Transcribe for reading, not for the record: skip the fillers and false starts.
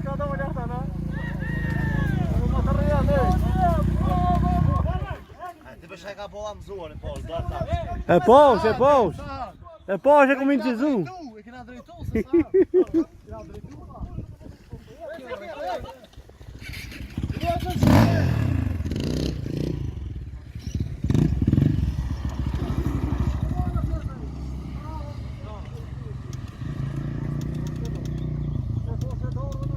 cada olhada, né? Vamos matar a Depois chega a bola a mesura, Paulo. É pós, é pós. É pós, é com 21. Aqui na direita, você sabe.